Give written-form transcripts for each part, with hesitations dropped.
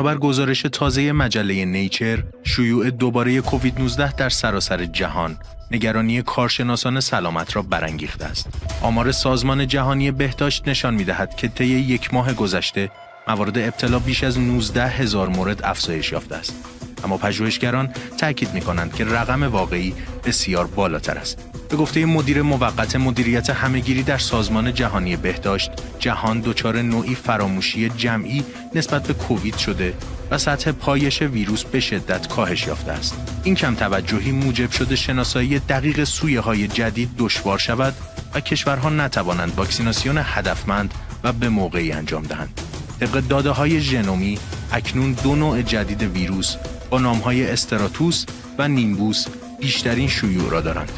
بنابر گزارش تازه مجله نیچر، شیوع دوباره کووید 19 در سراسر جهان نگرانی کارشناسان سلامت را برانگیخته است. آمار سازمان جهانی بهداشت نشان می‌دهد که طی یک ماه گذشته موارد ابتلا بیش از 19,000 مورد افزایش یافته است. اما پژوهشگران تاکید می‌کنند که رقم واقعی بسیار بالاتر است. به گفته مدیر موقت مدیریت همه‌گیری در سازمان جهانی بهداشت، جهان دچار نوعی فراموشی جمعی نسبت به کووید شده و سطح پایش ویروس به شدت کاهش یافته است. این کم توجهی موجب شده شناسایی دقیق سویه‌های جدید دشوار شود و کشورها نتوانند واکسیناسیون هدفمند و به موقعی انجام دهند. طبق داده‌های ژنومی، اکنون 2 نوع جدید ویروس با نام‌های استراتوس و نیمبوس بیشترین شیوع را دارند.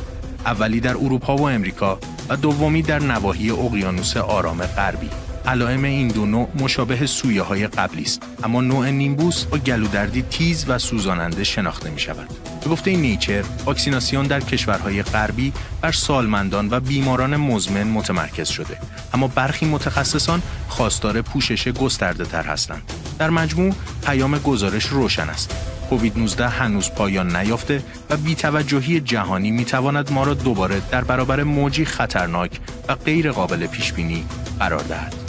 اولی در اروپا و امریکا و دومی در نواحی اقیانوس آرام غربی. علائم این 2 نوع مشابه سویه‌های قبلی است، اما نوع نیمبوس با گلودردی تیز و سوزاننده شناخته می‌شود. به گفته نیچر، واکسیناسیون در کشورهای غربی بر سالمندان و بیماران مزمن متمرکز شده، اما برخی متخصصان خواستار پوشش گسترده‌تر هستند. در مجموع، پیام گزارش روشن است. کووید 19 هنوز پایان نیافته و بی‌توجهی جهانی می‌تواند ما را دوباره در برابر موجی خطرناک و غیر قابل پیش‌بینی قرار دهد.